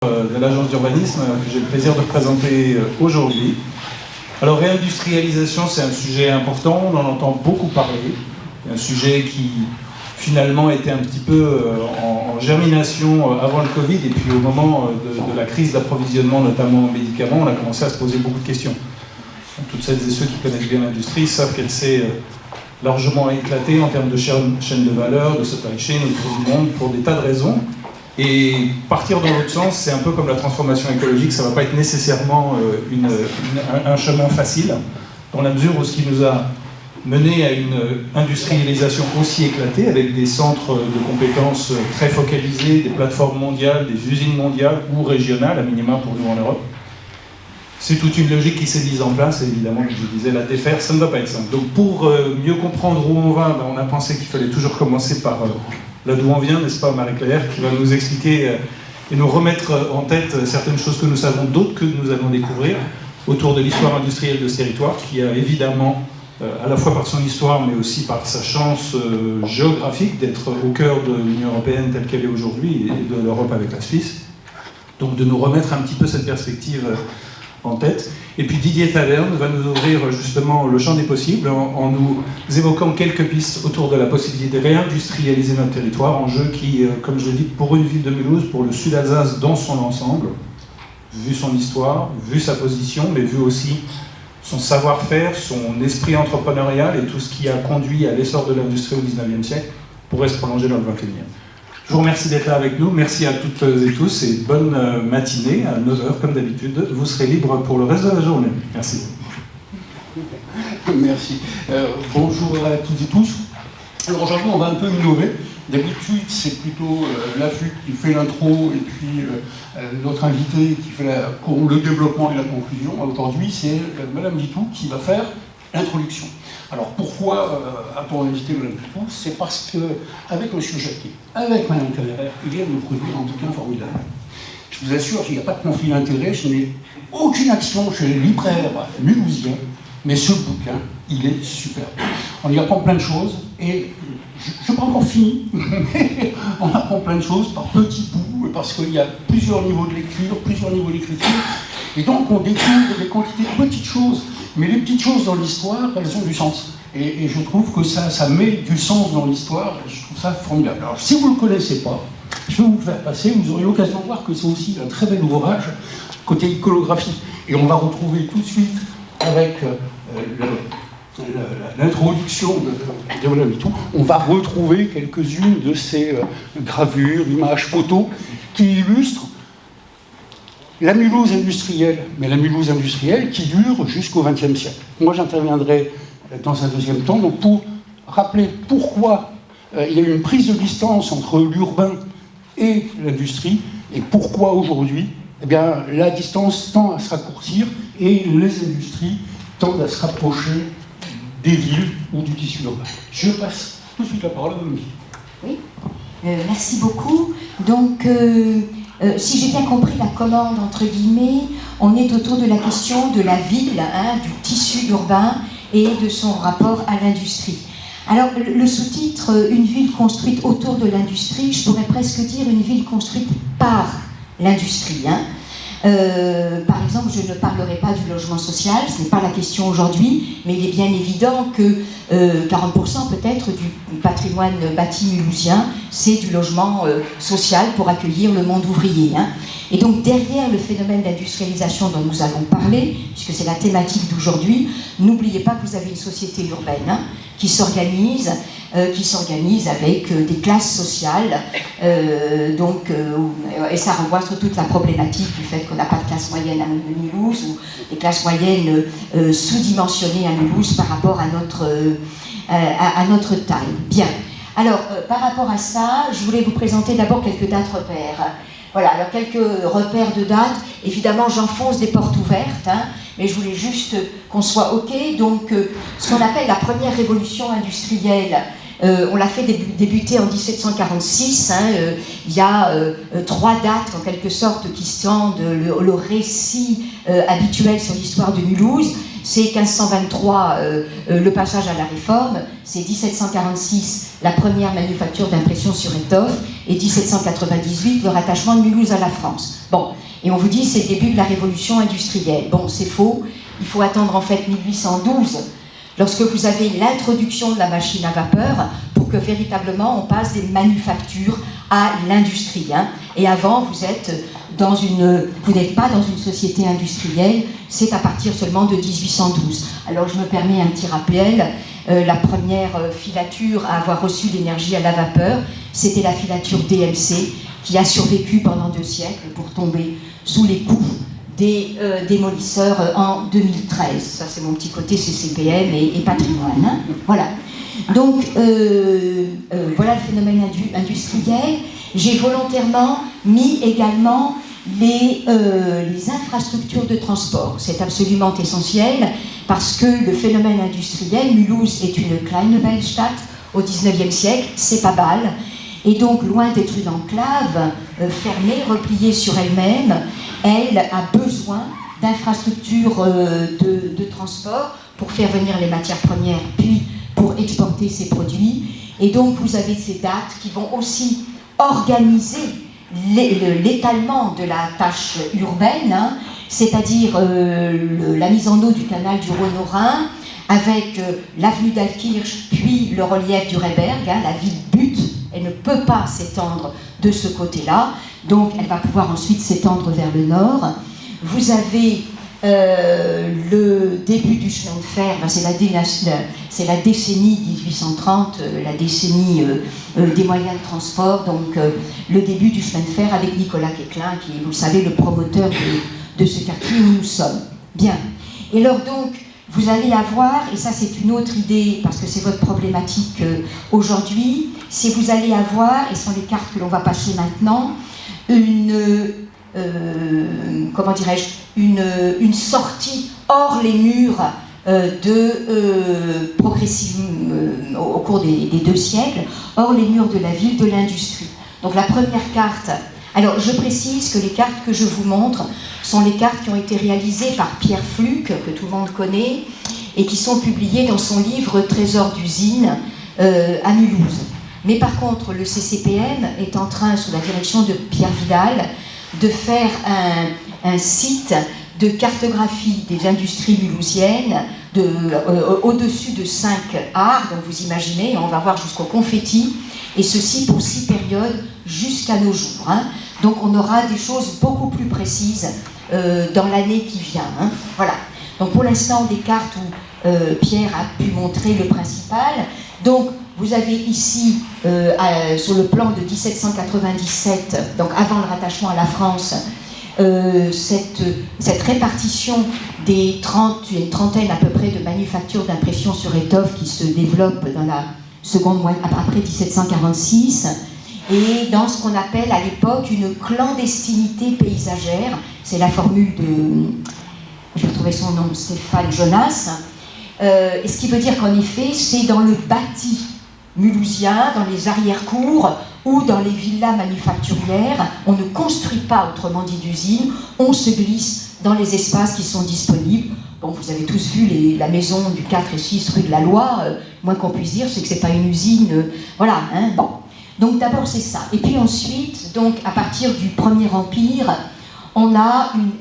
De l'agence d'urbanisme que j'ai le plaisir de présenter aujourd'hui. Alors réindustrialisation, c'est un sujet important, on en entend beaucoup parler, un sujet qui finalement était un petit peu en germination avant le Covid, et puis au moment de la crise d'approvisionnement, notamment en médicaments, on a commencé à se poser beaucoup de questions. Toutes celles et ceux qui connaissent bien l'industrie savent qu'elle s'est largement éclatée en termes de chaîne de valeur, de supply chain autour du monde pour des tas de raisons. Et partir dans l'autre sens, c'est un peu comme la transformation écologique, ça ne va pas être nécessairement un chemin facile, dans la mesure où ce qui nous a mené à une industrialisation aussi éclatée, avec des centres de compétences très focalisés, des plateformes mondiales, des usines mondiales ou régionales, à minima pour nous en Europe. C'est toute une logique qui s'est mise en place, et évidemment, comme je disais, la défaire, ça ne va pas être simple. Donc pour mieux comprendre où on va, on a pensé qu'il fallait toujours commencer par là d'où on vient, n'est-ce pas, Marie-Claire, qui va nous expliquer et nous remettre en tête certaines choses que nous savons, d'autres que nous allons découvrir autour de l'histoire industrielle de ce territoire, qui a évidemment, à la fois par son histoire, mais aussi par sa chance géographique d'être au cœur de l'Union européenne telle qu'elle est aujourd'hui, et de l'Europe avec la Suisse. Donc de nous remettre un petit peu cette perspective en tête. Et puis Didier Taverne va nous ouvrir justement le champ des possibles en nous évoquant quelques pistes autour de la possibilité de réindustrialiser notre territoire, enjeu qui, comme je l'ai dit, pour une ville de Mulhouse, pour le Sud-Alsace dans son ensemble, vu son histoire, vu sa position, mais vu aussi son savoir-faire, son esprit entrepreneurial et tout ce qui a conduit à l'essor de l'industrie au XIXe siècle, pourrait se prolonger dans le XXIe. Je vous remercie d'être là avec nous, merci à toutes et tous, et bonne matinée, à 9h comme d'habitude. Vous serez libre pour le reste de la journée. Merci. Merci. Bonjour à toutes et tous. Alors aujourd'hui, on va un peu innover. D'habitude, c'est plutôt l'AFUC qui fait l'intro, et puis notre invité qui fait le développement et la conclusion. Aujourd'hui, c'est Madame Ditou qui va faire l'introduction. Alors pourquoi a-t-on invité Madame Ditou? C'est parce qu'avec M. Jacquet, avec Madame Caméret, ils viennent de produire un bouquin formidable. Je vous assure, il n'y a pas de conflit d'intérêt, je n'ai aucune action chez les libraires mulhousiens, mais ce bouquin, il est superbe. On y apprend plein de choses, et je n'ai pas encore fini, mais on apprend plein de choses par petits bouts, parce qu'il y a plusieurs niveaux de lecture, plusieurs niveaux d'écriture, et donc on découvre des quantités de petites choses. Mais les petites choses dans l'histoire, elles ont du sens. Et je trouve que ça met du sens dans l'histoire, je trouve ça formidable. Alors si vous ne le connaissez pas, je vais vous le faire passer, vous aurez l'occasion de voir que c'est aussi un très bel ouvrage, côté iconographie. Et on va retrouver tout de suite, avec l'introduction de Madame Ditou, on va retrouver quelques-unes de ces gravures, images, photos, qui illustrent la Mulhouse industrielle, mais la Mulhouse industrielle qui dure jusqu'au XXe siècle. Moi, j'interviendrai dans un deuxième temps donc pour rappeler pourquoi il y a eu une prise de distance entre l'urbain et l'industrie, et pourquoi aujourd'hui, eh bien, la distance tend à se raccourcir et les industries tendent à se rapprocher des villes ou du tissu urbain. Je passe tout de suite la parole à Mme Ditou. Oui, merci beaucoup. Donc, si j'ai bien compris la commande, entre guillemets, on est autour de la question de la ville, du tissu urbain et de son rapport à l'industrie. Alors, le sous-titre « Une ville construite autour de l'industrie », je pourrais presque dire « Une ville construite par l'industrie ». Par exemple, je ne parlerai pas du logement social, ce n'est pas la question aujourd'hui, mais il est bien évident que 40% peut-être du patrimoine bâti mulhousien, c'est du logement social pour accueillir le monde ouvrier. Et donc derrière le phénomène d'industrialisation dont nous allons parler, puisque c'est la thématique d'aujourd'hui, n'oubliez pas que vous avez une société urbaine qui s'organise avec des classes sociales, et ça renvoie sur toute la problématique du fait qu'on n'a pas de classe moyenne à Mulhouse, ou des classes moyennes sous-dimensionnées à Mulhouse par rapport à notre taille. Bien. Alors, par rapport à ça, je voulais vous présenter d'abord quelques dates repères. Voilà, alors quelques repères de dates. Évidemment, j'enfonce des portes ouvertes, mais je voulais juste qu'on soit OK. Donc, ce qu'on appelle la première révolution industrielle, on l'a fait débuter en 1746. Il y a 3 dates, en quelque sorte, qui tendent le récit habituel sur l'histoire de Mulhouse. c'est 1523 le passage à la réforme, c'est 1746 la première manufacture d'impression sur étoffe, et 1798 le rattachement de Mulhouse à la France. Bon, et on vous dit c'est le début de la révolution industrielle. Bon, c'est faux, il faut attendre en fait 1812, lorsque vous avez l'introduction de la machine à vapeur, pour que véritablement on passe des manufactures à l'industrie. Hein. Et avant, vous n'êtes pas dans une société industrielle, c'est à partir seulement de 1812. Alors je me permets un petit rappel, la première filature à avoir reçu l'énergie à la vapeur, c'était la filature DMC, qui a survécu pendant 2 siècles pour tomber sous les coups des démolisseurs en 2013. Ça c'est mon petit côté CCPM et patrimoine. Hein. Voilà. Donc voilà le phénomène industriel. J'ai volontairement mis également les infrastructures de transport. C'est absolument essentiel parce que le phénomène industriel, Mulhouse est une Kleinweltstadt au XIXe siècle, c'est pas Bâle. Et donc, loin d'être une enclave fermée, repliée sur elle-même, elle a besoin d'infrastructures de transport pour faire venir les matières premières, puis pour exporter ses produits. Et donc, vous avez ces dates qui vont aussi organiser l'étalement de la tâche urbaine, hein, c'est-à-dire la mise en eau du canal du Rhône au Rhin, avec l'avenue d'Altkirch, puis le relief du Rehberg, hein, la ville bute. Elle ne peut pas s'étendre de ce côté-là, donc elle va pouvoir ensuite s'étendre vers le nord. Vous avez le début du chemin de fer, c'est la décennie 1830, la décennie des moyens de transport, donc le début du chemin de fer avec Nicolas Quéclin, qui est, vous le savez, le promoteur de ce quartier où nous sommes. Bien. Et alors donc, vous allez avoir, et ça c'est une autre idée, parce que c'est votre problématique aujourd'hui, c'est vous allez avoir, et ce sont les cartes que l'on va passer maintenant, une sortie hors les murs progressivement au cours des 2 siècles, hors les murs de la ville, de l'industrie. Donc la première carte, alors je précise que les cartes que je vous montre sont les cartes qui ont été réalisées par Pierre Fluck, que tout le monde connaît, et qui sont publiées dans son livre Trésor d'usine à Mulhouse. Mais par contre, le CCPM est en train, sous la direction de Pierre Vidal, de faire un site de cartographie des industries mulhousiennes au-dessus de 5 arts, donc vous imaginez, on va voir jusqu'au confetti, et ceci pour 6 périodes jusqu'à nos jours. Hein. Donc on aura des choses beaucoup plus précises dans l'année qui vient. Hein. Voilà. Donc pour l'instant, des cartes où Pierre a pu montrer le principal. Donc vous avez ici, sur le plan de 1797, donc avant le rattachement à la France, cette répartition des une trentaine à peu près de manufactures d'impression sur étoffe qui se développent dans la seconde moitié, après 1746, et dans ce qu'on appelle à l'époque une clandestinité paysagère. C'est la formule de, je vais retrouver son nom, Stéphane Jonas, et ce qui veut dire qu'en effet, c'est dans le bâti mulhousien, dans les arrière-cours ou dans les villas manufacturières, on ne construit pas, autrement dit, d'usine, on se glisse dans les espaces qui sont disponibles. Bon, vous avez tous vu la maison du 4 et 6 rue de la Loi, moins qu'on puisse dire, c'est que c'est pas une usine, voilà, hein, bon. Donc d'abord c'est ça. Et puis ensuite, donc à partir du Premier Empire, on a une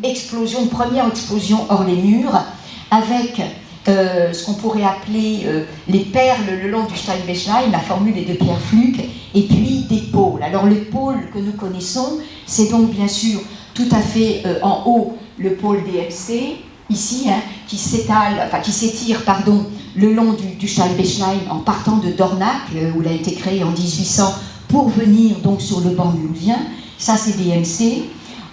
première explosion hors les murs, avec ce qu'on pourrait appeler les perles le long du Steinbechlein, la formule est de Pierre Fluck, et puis des pôles. Alors les pôles que nous connaissons, c'est donc bien sûr tout à fait en haut le pôle DMC, ici, hein, qui s'étire le long du Steinbechlein en partant de Dornach, où il a été créé en 1800, pour venir donc sur le banc mulhousien. Ça c'est DMC.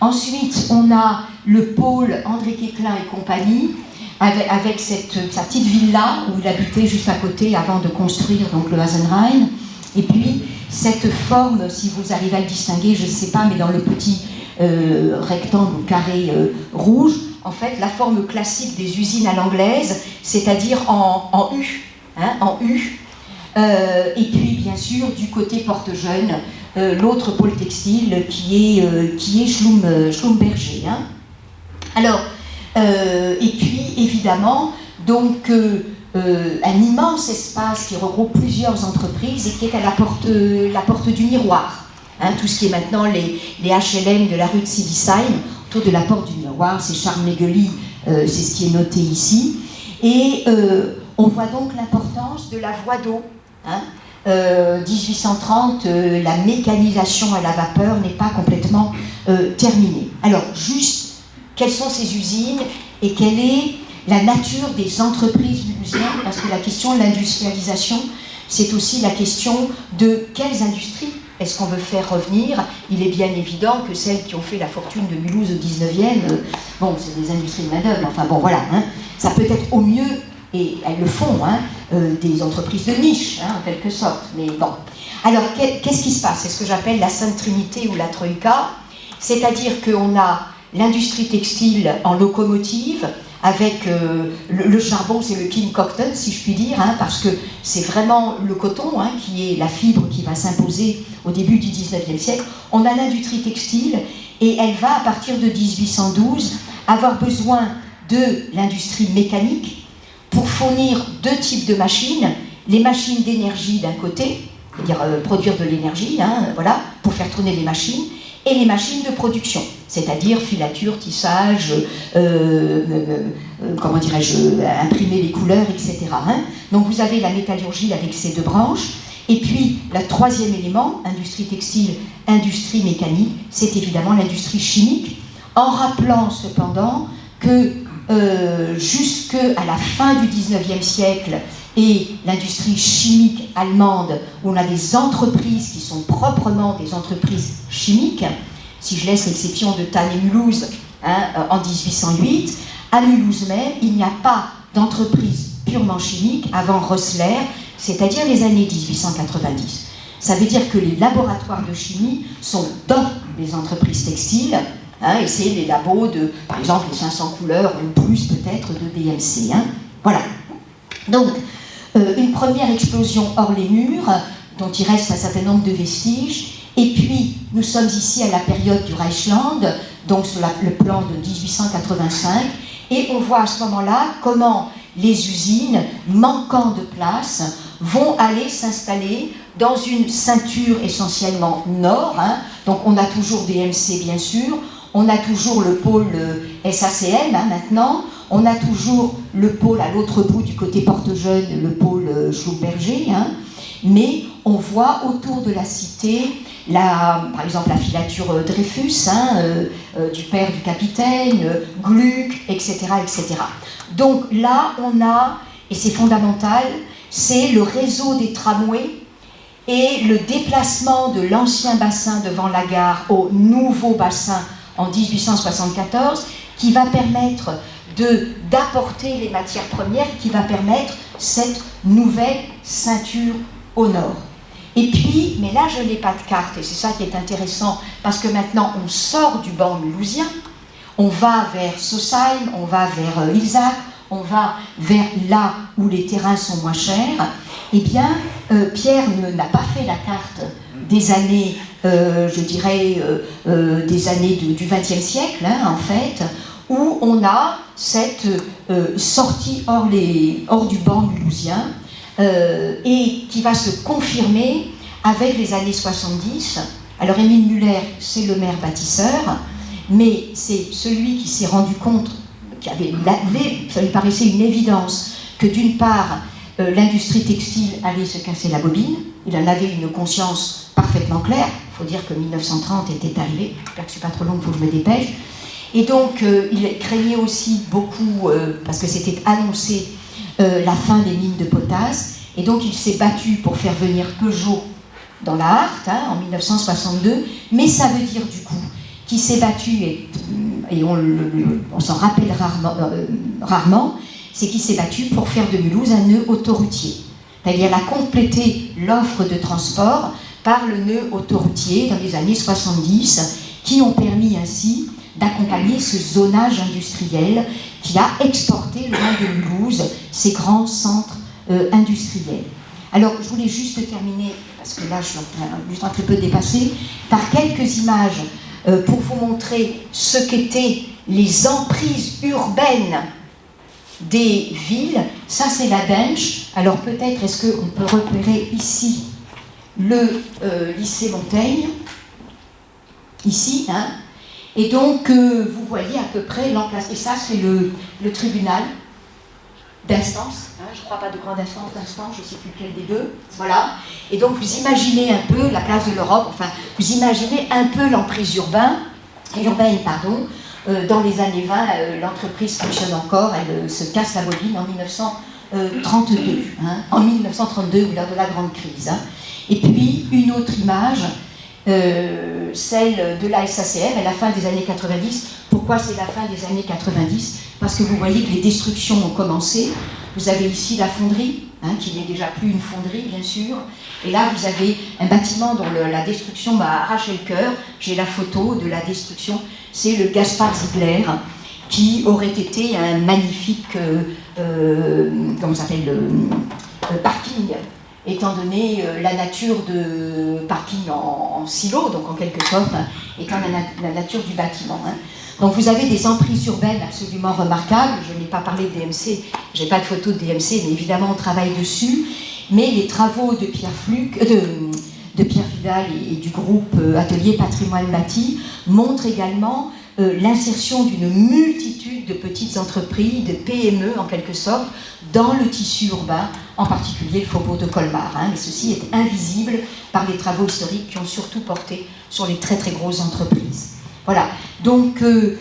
Ensuite, on a le pôle André Quéclin et compagnie, avec sa petite villa où il habitait juste à côté avant de construire donc, le Hasenrhein. Et puis, cette forme, si vous arrivez à le distinguer, je ne sais pas, mais dans le petit rectangle ou carré rouge, en fait, la forme classique des usines à l'anglaise, c'est-à-dire en U. Hein, en U. Et puis, bien sûr, du côté Porte-Jeune, l'autre pôle textile qui est Schlumberger. Hein. Alors, Et puis, évidemment, donc, un immense espace qui regroupe plusieurs entreprises et qui est à la porte du miroir. Hein, tout ce qui est maintenant les HLM de la rue de Silisheim, autour de la porte du miroir, c'est Charles Méguely, c'est ce qui est noté ici. Et on voit donc l'importance de la voie d'eau. Hein. 1830, la mécanisation à la vapeur n'est pas complètement terminée. Alors, juste, quelles sont ces usines et quelle est la nature des entreprises mulhousiennes? Parce que la question de l'industrialisation, c'est aussi la question de quelles industries est-ce qu'on veut faire revenir. Il est bien évident que celles qui ont fait la fortune de Mulhouse au 19e, bon, c'est des industries de main-d'œuvre, enfin bon, voilà, hein, ça peut être au mieux, et elles le font, hein, des entreprises de niche, hein, en quelque sorte, mais bon. Alors, qu'est-ce qui se passe? C'est ce que j'appelle la Sainte Trinité ou la Troïka, c'est-à-dire qu'on a l'industrie textile en locomotive, avec le charbon, c'est le King Cotton, si je puis dire, hein, parce que c'est vraiment le coton, hein, qui est la fibre qui va s'imposer au début du 19e siècle. On a l'industrie textile, et elle va, à partir de 1812, avoir besoin de l'industrie mécanique pour fournir deux types de machines, les machines d'énergie d'un côté, c'est-à-dire produire de l'énergie, hein, voilà, pour faire tourner les machines, et les machines de production, c'est-à-dire filature, tissage, comment dirais-je, imprimer les couleurs, etc. Hein. Donc vous avez la métallurgie avec ses deux branches, et puis le troisième élément, industrie textile, industrie mécanique, c'est évidemment l'industrie chimique, en rappelant cependant que jusqu'à la fin du 19e siècle, et l'industrie chimique allemande, où on a des entreprises qui sont proprement des entreprises chimiques, si je laisse l'exception de Thann et Mulhouse, hein, en 1808, à Mulhouse même, il n'y a pas d'entreprise purement chimique avant Rössler, c'est-à-dire les années 1890. Ça veut dire que les laboratoires de chimie sont dans les entreprises textiles, hein, et c'est les labos de, par exemple, les 500 couleurs, ou plus peut-être, de BMC. Hein. Voilà. Donc, une première explosion hors les murs, dont il reste un certain nombre de vestiges, et puis nous sommes ici à la période du Reichsland, donc sur le plan de 1885, et on voit à ce moment-là comment les usines, manquant de place, vont aller s'installer dans une ceinture essentiellement nord, hein. Donc on a toujours DMC bien sûr, on a toujours le pôle SACM hein, maintenant, on a toujours le pôle à l'autre bout du côté Porte-Jeune, le pôle Schlumberger, hein, mais on voit autour de la cité, par exemple la filature Dreyfus, hein, du père du capitaine, Gluck, etc., etc. Donc là, on a, et c'est fondamental, c'est le réseau des tramways et le déplacement de l'ancien bassin devant la gare au nouveau bassin en 1874, qui va permettre d'apporter les matières premières, qui va permettre cette nouvelle ceinture au nord. Et puis, mais là je n'ai pas de carte, et c'est ça qui est intéressant, parce que maintenant on sort du banc mulhousien, on va vers Sausheim, on va vers Ilzach, on va vers là où les terrains sont moins chers. Eh bien, Pierre n'a pas fait la carte des années, je dirais, des années du XXe siècle, hein, en fait, où on a cette sortie hors du banc mulhousien, et qui va se confirmer avec les années 70. Alors Émile Muller, c'est le maire bâtisseur, mais c'est celui qui s'est rendu compte, ça lui paraissait une évidence, que d'une part, l'industrie textile allait se casser la bobine. Il en avait une conscience parfaitement claire. Il faut dire que 1930 était arrivé. J'espère que c'est pas trop long, il faut que je me dépêche. Et donc, il craignait aussi beaucoup, parce que c'était annoncé, la fin des mines de potasse. Et donc, il s'est battu pour faire venir Peugeot dans la Hart, hein, en 1962. Mais ça veut dire, du coup, qu'il s'est battu, et on s'en rappelle rarement, c'est qu'il s'est battu pour faire de Mulhouse un nœud autoroutier. C'est-à-dire, il a complété l'offre de transport par le nœud autoroutier dans les années 70, qui ont permis ainsi d'accompagner ce zonage industriel qui a exporté loin de Mulhouse ces grands centres industriels. Alors, je voulais juste terminer, parce que là, je suis juste un peu dépassée, par quelques images pour vous montrer ce qu'étaient les emprises urbaines des villes. Ça, c'est la Bench. Alors peut-être, est-ce qu'on peut repérer ici le lycée Montaigne, ici, hein. Et donc, vous voyez à peu près l'emplacement. Et ça, c'est le tribunal d'instance, hein, je ne crois pas de grande instance, je ne sais plus lequel des deux, voilà. Et donc, vous imaginez un peu la place de l'Europe, enfin, vous imaginez un peu l'emprise urbaine, dans les années 20, l'entreprise fonctionne encore, elle se casse la bobine en 1932, hein, en 1932, lors de la grande crise. Hein. Et puis, une autre image, celle de la SACM à la fin des années 90. Pourquoi c'est la fin des années 90 ? Parce que vous voyez que les destructions ont commencé. Vous avez ici la fonderie, hein, qui n'est déjà plus une fonderie, bien sûr. Et là, vous avez un bâtiment dont la destruction m'a arraché le cœur. J'ai la photo de la destruction. C'est le Gaspard Ziegler, qui aurait été un magnifique comment ça s'appelle, parking, étant donné la nature de parking en silo, donc en quelque sorte, étant la nature du bâtiment. Hein. Donc vous avez des emprises urbaines absolument remarquables. Je n'ai pas parlé de DMC, je n'ai pas de photo de DMC, mais évidemment on travaille dessus. Mais les travaux de Pierre Fluc, de Pierre Vidal et du groupe Atelier Patrimoine Bâti montrent également l'insertion d'une multitude de petites entreprises, de PME en quelque sorte, dans le tissu urbain, en particulier le faubourg de Colmar. Hein, mais ceci est invisible par les travaux historiques qui ont surtout porté sur les très très grosses entreprises. Voilà, donc une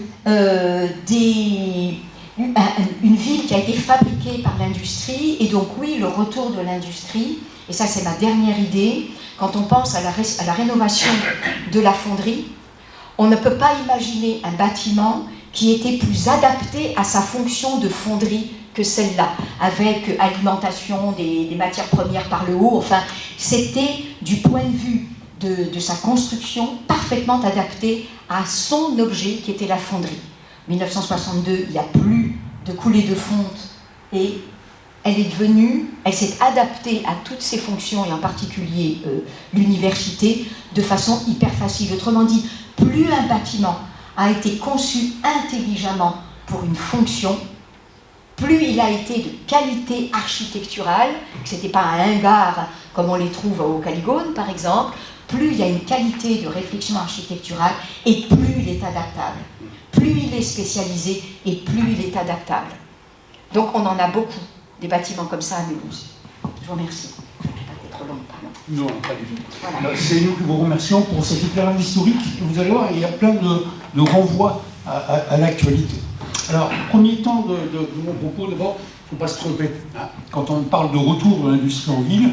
ville qui a été fabriquée par l'industrie, et donc oui, le retour de l'industrie, et ça c'est ma dernière idée, quand on pense à la rénovation de la fonderie, on ne peut pas imaginer un bâtiment qui était plus adapté à sa fonction de fonderie que celle-là, avec alimentation des matières premières par le haut, enfin, c'était du point de vue de sa construction parfaitement adapté à son objet qui était la fonderie. 1962, il n'y a plus de coulée de fonte et elle s'est adaptée à toutes ses fonctions et en particulier l'université de façon hyper facile. Autrement dit, plus un bâtiment a été conçu intelligemment pour une fonction, plus il a été de qualité architecturale, que ce n'était pas un hangar comme on les trouve au Caligone par exemple, plus il y a une qualité de réflexion architecturale et plus il est adaptable. Plus il est spécialisé et plus il est adaptable. Donc on en a beaucoup, des bâtiments comme ça à Mulhouse. Je vous remercie. Je ne vais pas être trop longue, pardon. Non, pas du tout. Voilà. C'est nous qui vous remercions pour cet éclairage historique. Vous allez voir, il y a plein de renvois à l'actualité. Alors, premier temps de mon propos, d'abord, il ne faut pas se tromper. Quand on parle de retour de l'industrie en ville,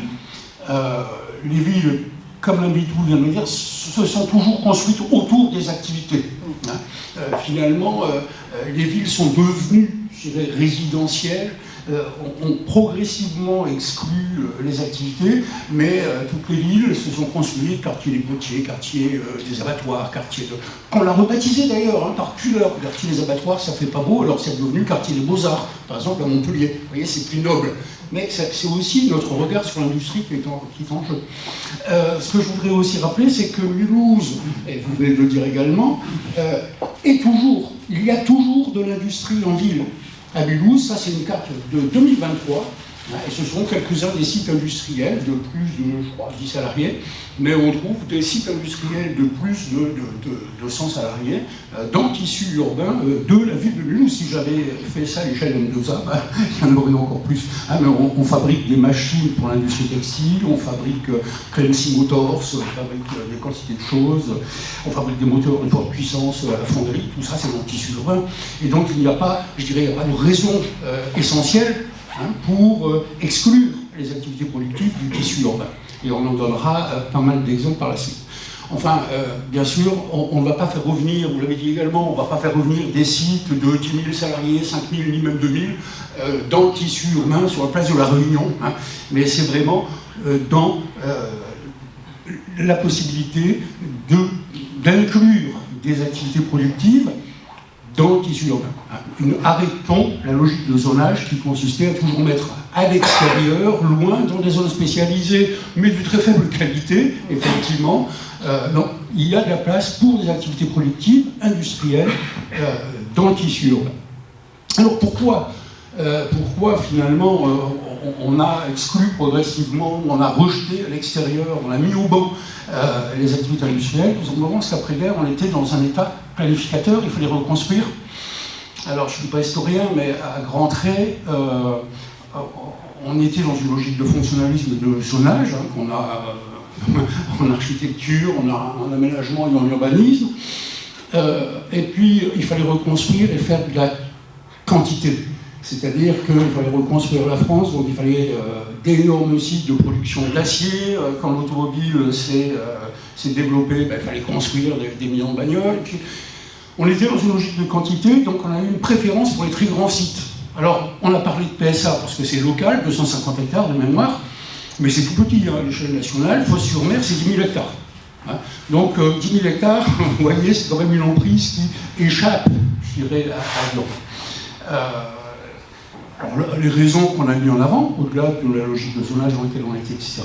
les villes, comme l'invite vient de le dire, se sont toujours construites autour des activités. Finalement, les villes sont devenues, je dirais, résidentielles, ont progressivement exclu les activités, mais toutes les villes se sont construites, quartier des potiers, quartier des abattoirs, quartier de... qu'on l'a rebaptisé d'ailleurs, par couleur. Quartier des abattoirs, ça fait pas beau, alors c'est devenu quartier des beaux-arts, par exemple à Montpellier. Vous voyez, c'est plus noble. Mais c'est aussi notre regard sur l'industrie qui est en jeu. Ce que je voudrais aussi rappeler, c'est que Mulhouse, et vous venez de le dire également, il y a toujours de l'industrie en ville. À Mulhouse, ça c'est une carte de 2023, et ce sont quelques-uns des sites industriels de plus de, je crois, 10 salariés, mais on trouve des sites industriels de plus de 100 salariés dans le tissu urbain de la ville de Mulhouse. Si j'avais fait ça à l'échelle M2A, il y en aurait encore plus. Mais on fabrique des machines pour l'industrie textile, on fabrique Clancy Motors, on fabrique des quantités de choses, on fabrique des moteurs de forte puissance à la fonderie, tout ça c'est dans le tissu urbain. Et donc il n'y a pas, je dirais, il n'y a pas de raison essentielle pour exclure les activités productives du tissu urbain. Et on en donnera pas mal d'exemples par la suite. Enfin, bien sûr, on ne va pas faire revenir, vous l'avez dit également, on ne va pas faire revenir des sites de 10 000 salariés, 5 000, ni même 2 000, dans le tissu urbain, sur la place de la Réunion, mais c'est vraiment dans la possibilité d'inclure des activités productives dans le tissu urbain. Arrêtons la logique de zonage qui consistait à toujours mettre à l'extérieur, loin, dans des zones spécialisées, mais de très faible qualité, effectivement. Non, il y a de la place pour des activités productives, industrielles, dans le tissu urbain. Alors pourquoi finalement on a exclu progressivement, on a rejeté à l'extérieur, on a mis au banc les activités industrielles? Tout simplement parce qu'après-guerre, on était dans un état planificateur, il fallait reconstruire. Alors je ne suis pas historien, mais à grands traits, on était dans une logique de fonctionnalisme et de zonage, qu'on a en architecture, en aménagement et en urbanisme. Et puis il fallait reconstruire et faire de la quantité. C'est-à-dire qu'il fallait reconstruire la France, donc il fallait d'énormes sites de production d'acier. Quand l'automobile s'est développée, il fallait construire des millions de bagnoles. Et puis, on était dans une logique de quantité, donc on a eu une préférence pour les très grands sites. Alors, on a parlé de PSA parce que c'est local, 250 hectares de mémoire, mais c'est tout petit à l'échelle nationale. Fos-sur-Mer, c'est 10 000 hectares. Donc, 10 000 hectares, vous voyez, c'est quand même une emprise qui échappe, je dirais, à Lyon. Alors, les raisons qu'on a mis en avant, au-delà de la logique de zonage dans laquelle on était, etc.,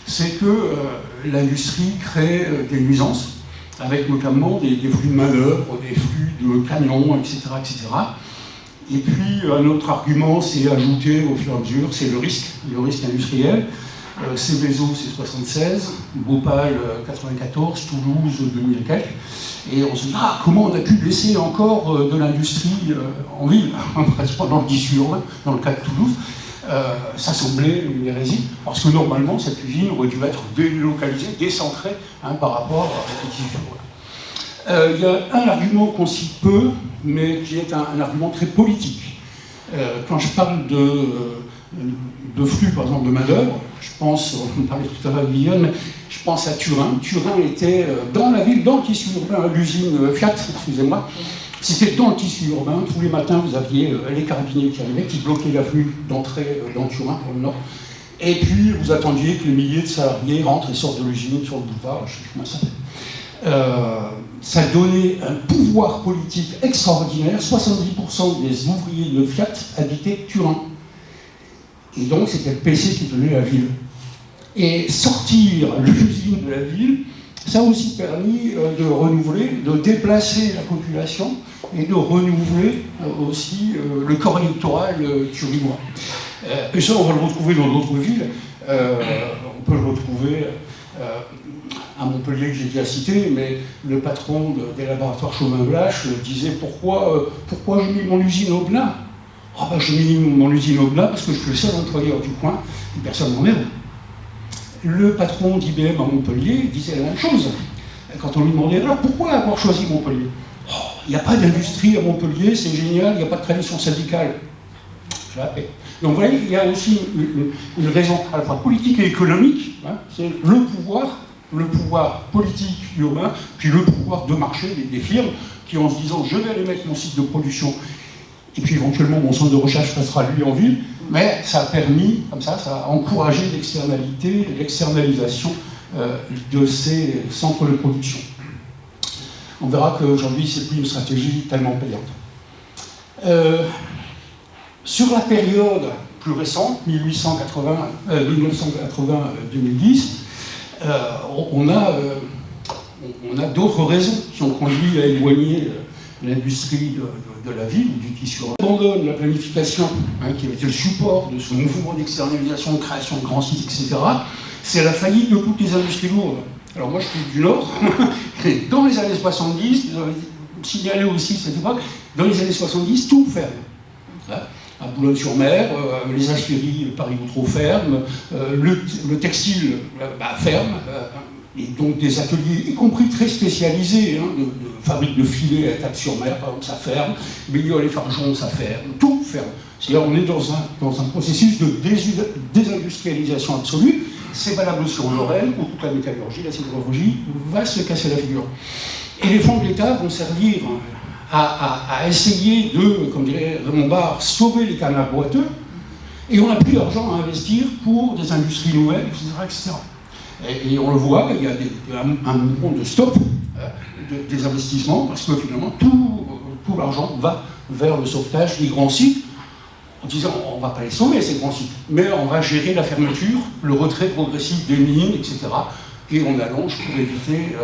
c'est que l'industrie crée des nuisances, avec notamment des flux de main-d'œuvre, des flux de camions, etc., etc. Et puis, un autre argument, c'est ajouté au fur et à mesure, c'est le risque industriel. Céveso, c'est 76, Bhopal, 94, Toulouse, 2000 et quelques. Et on se dit, comment on a pu laisser encore de l'industrie en ville, presque dans le tissu urbain, dans le cas de Toulouse. Ça semblait une hérésie, parce que normalement, cette usine aurait dû être délocalisée, décentrée par rapport au tissu urbain. Il y a un argument qu'on cite peu, mais qui est un argument très politique. Quand je parle de flux, par exemple, de main-d'œuvre, je pense, on parlait tout à l'heure de Guillaume, mais je pense à Turin. Turin était dans la ville, dans le tissu urbain, l'usine Fiat, excusez-moi. C'était dans le tissu urbain. Tous les matins, vous aviez les carabiniers qui arrivaient, qui bloquaient l'avenue d'entrée dans Turin, pour le nord. Et puis, vous attendiez que les milliers de salariés rentrent et sortent de l'usine sur le boulevard, je sais plus comment ça s'appelle. Ça donnait un pouvoir politique extraordinaire. 70% des ouvriers de Fiat habitaient Turin. Et donc, c'était le PC qui tenait la ville. Et sortir l'usine de la ville, ça a aussi permis de renouveler, de déplacer la population et de renouveler aussi le corps électoral turinois. Et ça, on va le retrouver dans d'autres villes. On peut le retrouver à Montpellier, que j'ai déjà cité, mais le patron des laboratoires Chauvin-Blache disait pourquoi j'ai mis mon usine au Blas? Je mets mon usine au Blas parce que je suis le seul employeur du coin et personne n'en est. Le patron d'IBM à Montpellier disait la même chose. Quand on lui demandait alors pourquoi avoir choisi Montpellier? Il n'y a pas d'industrie à Montpellier, c'est génial, il n'y a pas de tradition syndicale. Donc vous voyez, il y a aussi une raison à la fois politique et économique, c'est le pouvoir politique urbain, puis le pouvoir de marché des firmes qui, en se disant je vais aller mettre mon site de production et puis éventuellement mon centre de recherche passera lui en ville, mais ça a permis, comme ça a encouragé l'externalisation de ces centres de production. On verra qu'aujourd'hui, c'est plus une stratégie tellement payante. Sur la période plus récente, 1980-2010, on a d'autres raisons qui ont conduit à éloigner l'industrie de la ville, du tissu. On abandonne la planification, qui avait été le support de ce mouvement d'externalisation, de création de grands sites, etc. C'est la faillite de toutes les industries lourdes. Alors moi, je suis du Nord, et dans les années 70, vous avez signalé aussi cette époque, dans les années 70, tout ferme. À Boulogne-sur-Mer, les aciéries Paris-Outreau ferment, le textile ferme, et donc des ateliers, y compris très spécialisés, de fabrique de filets à Table-sur-Mer, par exemple, ça ferme, Béliol et Fargeon, ça ferme, tout ferme. C'est-à-dire on est dans un processus de désindustrialisation absolue. C'est valable sur Lorraine, où toute la métallurgie, la sidérurgie va se casser la figure. Et les fonds de l'État vont servir à essayer de, comme dirait Raymond Barre, sauver les canards boiteux, et on n'a plus d'argent à investir pour des industries nouvelles, etc. etc. Et on le voit, il y a un mouvement de stop des investissements, parce que finalement tout l'argent va vers le sauvetage des grands sites, en disant on ne va pas les sauver ces grands sites, mais on va gérer la fermeture, le retrait progressif des mines, etc. Et on allonge pour éviter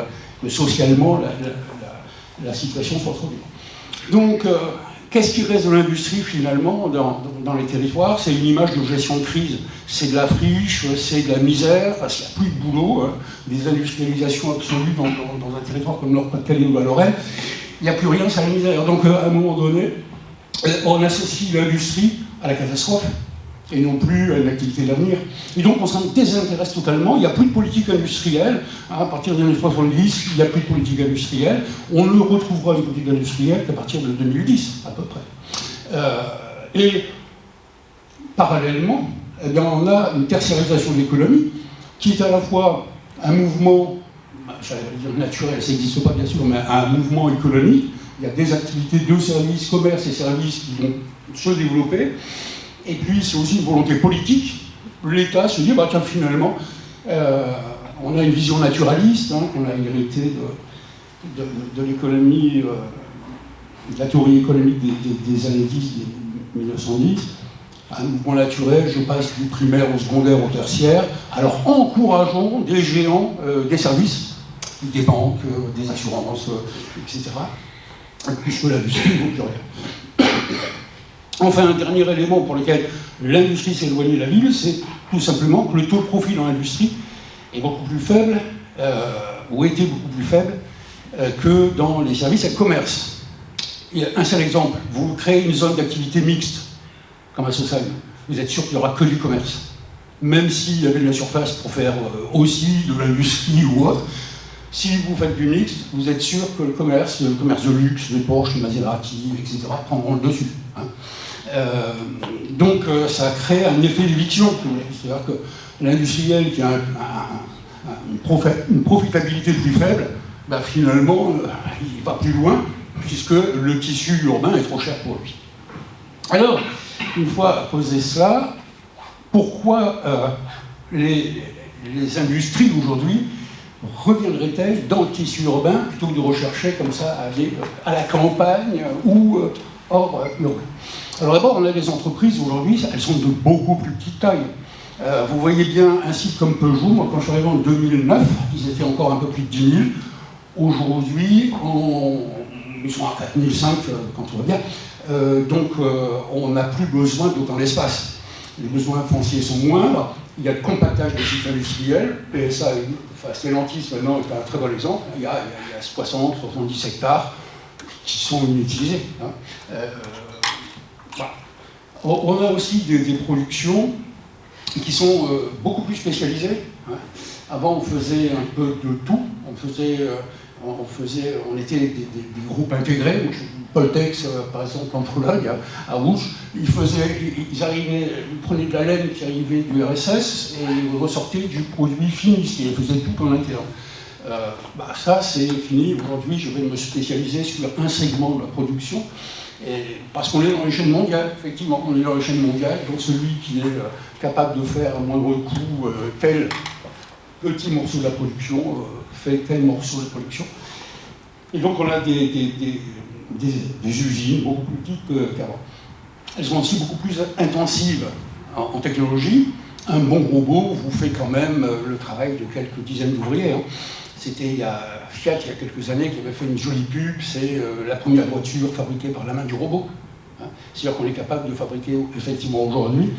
que socialement la situation soit trop dure. Donc, qu'est-ce qui reste de l'industrie finalement dans les territoires? C'est une image de gestion de crise. C'est de la friche, c'est de la misère, parce qu'il n'y a plus de boulot, des industrialisations absolues dans un territoire comme Nord-Pas-de-Calais ou la Lorraine. Il n'y a plus rien, c'est la misère. Donc à un moment donné, on associe l'industrie à la catastrophe et non plus à une activité d'avenir. Et donc on s'en désintéresse totalement, il n'y a plus de politique industrielle, à partir des années 70, il n'y a plus de politique industrielle, on ne retrouvera une politique industrielle qu'à partir de 2010, à peu près. Et parallèlement, eh bien, on a une tertiarisation de l'économie, qui est à la fois un mouvement, j'allais dire naturel, ça n'existe pas bien sûr, mais un mouvement économique, il y a des activités de services, commerce et services qui vont se développer. Et puis, c'est aussi une volonté politique. L'État se dit, bah, tiens, finalement, on a une vision naturaliste, qu'on a héritée de l'économie, de la théorie économique des années 10, des 1910. Un mouvement naturel, je passe du primaire au secondaire au tertiaire. Alors, encourageons des géants des services, des banques, des assurances, etc. Puisque l'industrie ne vaut plus rien. Enfin, un dernier élément pour lequel l'industrie s'est éloignée de la ville, c'est tout simplement que le taux de profit dans l'industrie est beaucoup plus faible, ou était beaucoup plus faible, que dans les services et le commerce. Et un seul exemple, vous créez une zone d'activité mixte, comme à Sosal, vous êtes sûr qu'il n'y aura que du commerce. Même s'il y avait de la surface pour faire aussi de l'industrie ou autre, si vous faites du mixte, vous êtes sûr que le commerce de luxe, de Porsche, de Maserati, etc., prendront le dessus. Donc ça crée un effet d'éviction. C'est-à-dire que l'industriel qui a une profitabilité plus faible, bah, finalement, il va plus loin, puisque le tissu urbain est trop cher pour lui. Alors, une fois posé cela, pourquoi les industries d'aujourd'hui reviendraient-elles dans le tissu urbain plutôt que de rechercher comme ça à aller à la campagne ou hors urbain? Alors d'abord, on a des entreprises aujourd'hui, elles sont de beaucoup plus petite taille. Vous voyez bien un site comme Peugeot, moi quand je suis arrivé en 2009, ils étaient encore un peu plus de 10 000. Aujourd'hui, ils sont à 4 500 quand tout va bien. Donc on n'a plus besoin d'autant d'espace. Les besoins fonciers sont moindres, il y a le compactage des sites industriels, PSA, Stellantis maintenant est un très bon exemple, il y a 60, 70 hectares qui sont inutilisés. Voilà. On a aussi des productions qui sont beaucoup plus spécialisées. Avant, on faisait un peu de tout. On était des groupes intégrés. Poltex, par exemple, en Pologne, à Rouge, ils prenaient de la laine qui arrivait du RSS et ils ressortaient du produit fini. Ils faisaient tout en interne. Ça, c'est fini. Aujourd'hui, je vais me spécialiser sur un segment de la production. Et parce qu'on est dans l'échelle mondiale, effectivement, on est dans l'échelle mondiale, donc celui qui est capable de faire à moindre coût tel petit morceau de la production fait tel morceau de production. Et donc on a des usines beaucoup plus petites qu'avant. Elles sont aussi beaucoup plus intensives en technologie. Un bon robot vous fait quand même le travail de quelques dizaines d'ouvriers. C'était il y a Fiat, il y a quelques années, qui avait fait une jolie pub, c'est la première voiture fabriquée par la main du robot. C'est-à-dire qu'on est capable de fabriquer, effectivement, aujourd'hui,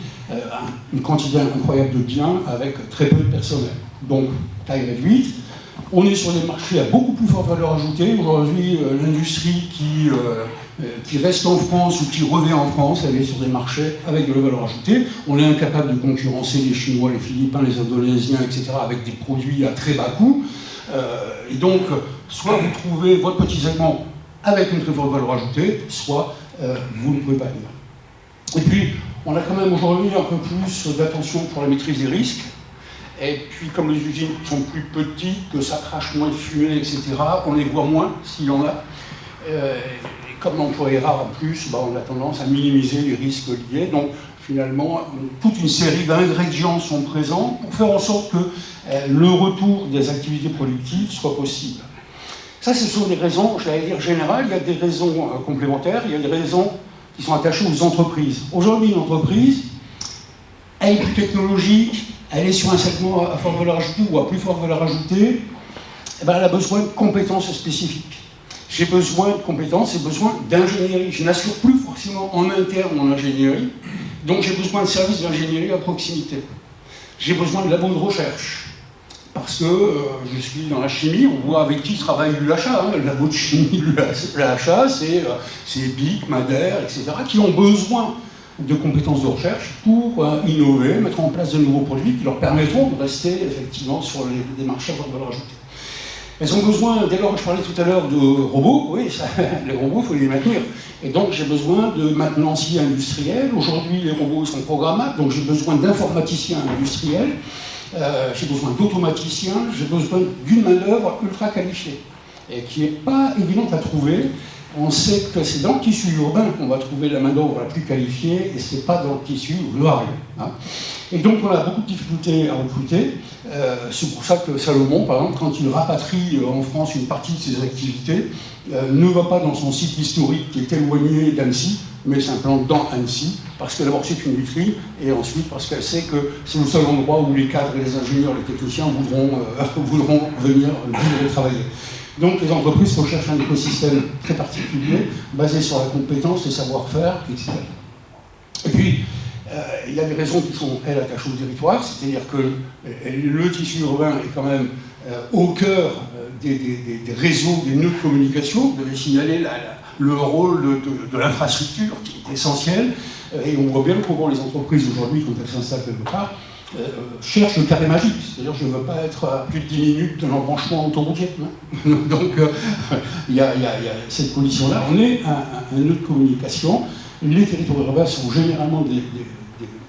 une quantité incroyable de biens avec très peu de personnel. Donc, taille réduite. On est sur des marchés à beaucoup plus forte valeur ajoutée. Aujourd'hui, l'industrie qui reste en France ou qui revient en France, elle est sur des marchés avec de la valeur ajoutée. On est incapable de concurrencer les Chinois, les Philippins, les Indonésiens, etc., avec des produits à très bas coût. Et donc, soit vous trouvez votre petit segment avec une très forte valeur ajoutée, soit vous ne pouvez pas venir. Et puis, on a quand même aujourd'hui un peu plus d'attention pour la maîtrise des risques. Et puis, comme les usines sont plus petites, que ça crache moins de fumée, etc., on les voit moins, s'il y en a. Et comme l'emploi est rare en plus, on a tendance à minimiser les risques liés. Donc, finalement, toute une série d'ingrédients sont présents pour faire en sorte que le retour des activités productives soit possible. Ça, ce sont des raisons, j'allais dire générales. Il y a des raisons complémentaires, il y a des raisons qui sont attachées aux entreprises. Aujourd'hui, une entreprise, elle est plus technologique, elle est sur un segment à forte valeur ajoutée ou à plus forte valeur ajoutée, eh ben, elle a besoin de compétences spécifiques. J'ai besoin de compétences et besoin d'ingénierie. Je n'assure plus forcément en interne mon ingénierie, donc j'ai besoin de services d'ingénierie à proximité. J'ai besoin de labos de recherche. Parce que je suis dans la chimie, on voit avec qui travaille l'UHA. Le labo de chimie, l'UHA, c'est EPIC, Madère, etc., qui ont besoin de compétences de recherche pour innover, mettre en place de nouveaux produits qui leur permettront de rester effectivement sur des marchés à forte valeur ajoutée. Elles ont besoin, dès lors que je parlais tout à l'heure de robots, oui, les robots, il faut les maintenir. Et donc j'ai besoin de maintenanciers industriels. Aujourd'hui, les robots sont programmables, donc j'ai besoin d'informaticiens industriels. J'ai besoin d'automaticiens, j'ai besoin d'une main-d'œuvre ultra qualifiée et qui n'est pas évidente à trouver. On sait que c'est dans le tissu urbain qu'on va trouver la main-d'œuvre la plus qualifiée et ce n'est pas dans le tissu rural. Hein. Et donc on a beaucoup de difficultés à recruter. C'est pour ça que Salomon, par exemple, quand il rapatrie en France une partie de ses activités, ne va pas dans son site historique qui est éloigné d'Annecy, mais s'implante dans Annecy, parce que d'abord c'est une vitrine, et ensuite parce qu'elle sait que c'est le seul endroit où les cadres et les ingénieurs, les techniciens voudront venir vivre et travailler. Donc les entreprises recherchent un écosystème très particulier, basé sur la compétence, le savoir-faire, etc. Et puis, il y a des raisons qui sont, elles, attachées au territoire, c'est-à-dire que le tissu urbain est quand même au cœur des réseaux, des nœuds de communication. Vous devez signaler le rôle de l'infrastructure qui est essentiel. Et on voit bien comment les entreprises aujourd'hui, quand elles s'installent quelque part, cherchent le carré magique. C'est-à-dire je ne veux pas être à plus de 10 minutes de l'embranchement autoroutier. Donc il y a cette condition-là. On est un nœud de communication. Les territoires urbains sont généralement des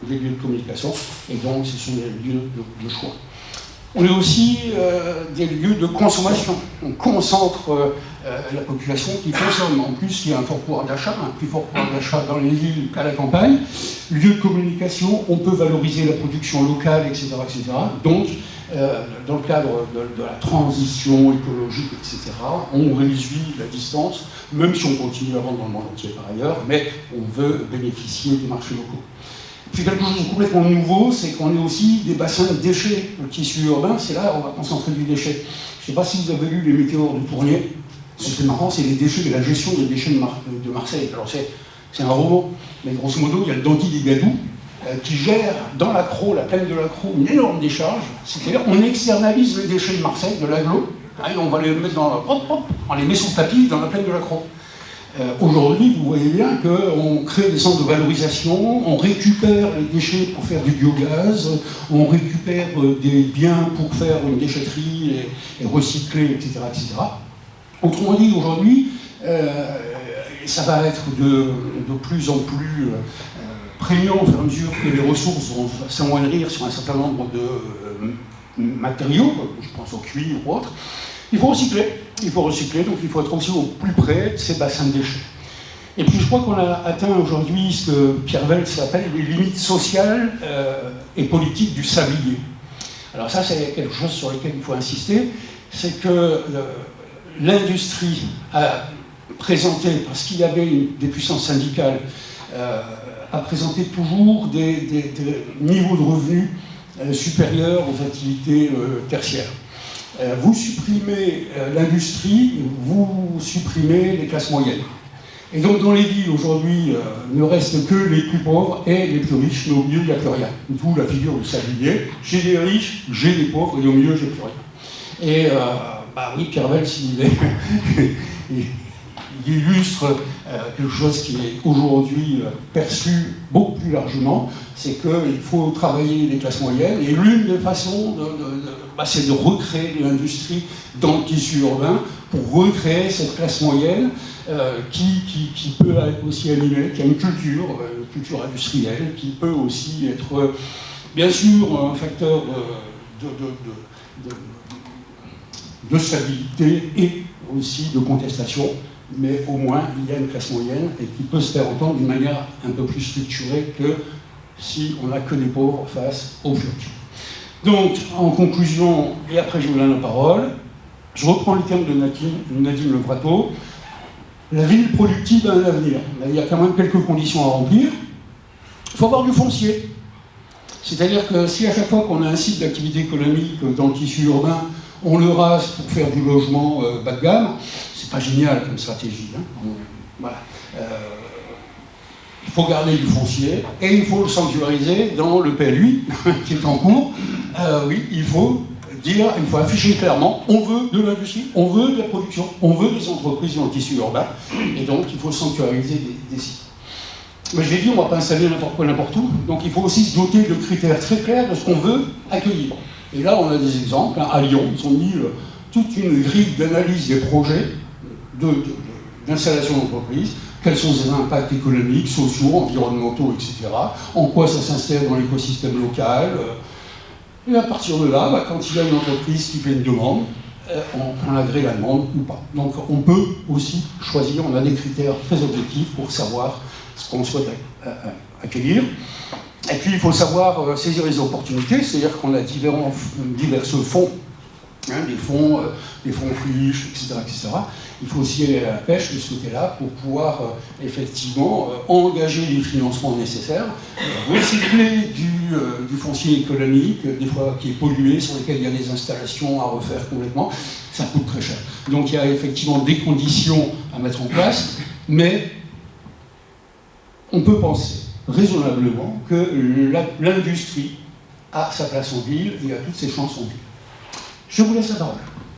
lieux de communication, et donc ce sont des lieux de choix. On est aussi des lieux de consommation. On concentre la population qui consomme. En plus, il y a un fort pouvoir d'achat, un plus fort pouvoir d'achat dans les villes qu'à la campagne. Lieu de communication, on peut valoriser la production locale, etc. etc. Donc, dans le cadre de la transition écologique, etc., on réduit la distance, même si on continue à vendre dans le monde entier par ailleurs, mais on veut bénéficier des marchés locaux. Puis quelque chose de complètement nouveau, c'est qu'on est aussi des bassins de déchets. Le tissu urbain, c'est là où on va concentrer du déchet. Je ne sais pas si vous avez lu les météores de Tournier. C'est marrant, c'est les déchets, la gestion des déchets de Marseille. Alors c'est un roman, mais grosso modo, il y a le dandy des Gadous qui gère dans la Crau, la plaine de la Crau, une énorme décharge. C'est-à-dire qu'on externalise les déchets de Marseille, de l'agglo, et on va les mettre on les met sous le tapis dans la plaine de la Crau. Aujourd'hui, vous voyez bien qu'on crée des centres de valorisation, on récupère les déchets pour faire du biogaz, on récupère des biens pour faire une déchetterie et recycler, etc., etc. Autrement dit, aujourd'hui, ça va être de plus en plus prégnant au fur et à mesure que les ressources vont s'amoindrir sur un certain nombre de matériaux, je pense au cuivre ou autre. Il faut recycler, donc il faut être aussi au plus près de ces bassins de déchets. Et puis je crois qu'on a atteint aujourd'hui ce que Pierre Veltz appelle les limites sociales et politiques du sablier. Alors ça, c'est quelque chose sur lequel il faut insister, c'est que l'industrie a présenté, parce qu'il y avait des puissances syndicales, a présenté toujours des niveaux de revenus supérieurs aux activités tertiaires. Vous supprimez l'industrie, vous supprimez les classes moyennes. Et donc dans les villes aujourd'hui, ne restent que les plus pauvres et les plus riches, mais au milieu il n'y a plus rien. D'où la figure du sablier. J'ai des riches, j'ai des pauvres, et au milieu j'ai plus rien. Et oui, Pierre Veltz, il illustre quelque chose qui est aujourd'hui perçu beaucoup plus largement, c'est qu'il faut travailler les classes moyennes, et l'une des façons c'est de recréer de l'industrie dans le tissu urbain pour recréer cette classe moyenne qui peut être aussi animée, qui a une culture industrielle, qui peut aussi être, bien sûr, un facteur de stabilité et aussi de contestation, mais au moins il y a une classe moyenne et qui peut se faire entendre d'une manière un peu plus structurée que si on n'a que des pauvres face aux plus riches. Donc, en conclusion, et après je vous donne la parole, Je reprends les termes de Nadine Lebrateau. La ville productive a un avenir. Il y a quand même quelques conditions à remplir. Il faut avoir du foncier. C'est-à-dire que si à chaque fois qu'on a un site d'activité économique dans le tissu urbain, on le rase pour faire du logement bas de gamme, c'est pas génial comme stratégie. Hein. Voilà. Il faut garder du foncier et il faut le sanctuariser dans le PLUI qui est en cours. Oui, il faut afficher clairement, on veut de l'industrie, on veut de la production, on veut des entreprises dans le tissu urbain, et donc il faut sanctuariser des sites. Mais je l'ai dit, on ne va pas installer n'importe quoi, n'importe où, donc il faut aussi se doter de critères très clairs de ce qu'on veut accueillir. Et là, on a des exemples. À Lyon, ils ont mis toute une grille d'analyse des projets d'installation d'entreprises. Quels sont ses impacts économiques, sociaux, environnementaux, etc. En quoi ça s'insère dans l'écosystème local. Et à partir de là, quand il y a une entreprise qui fait une demande, on agrée la demande ou pas. Donc on peut aussi choisir, on a des critères très objectifs pour savoir ce qu'on souhaite accueillir. Et puis il faut savoir saisir les opportunités, c'est-à-dire qu'on a divers fonds, des fonds friches, etc. Il faut aussi aller à la pêche de ce côté-là pour pouvoir effectivement engager les financements nécessaires, recycler du foncier économique, des fois qui est pollué, sur lequel il y a des installations à refaire complètement, ça coûte très cher. Donc il y a effectivement des conditions à mettre en place, mais on peut penser raisonnablement que l'industrie a sa place en ville et a toutes ses chances en ville. Je vous laisse la parole.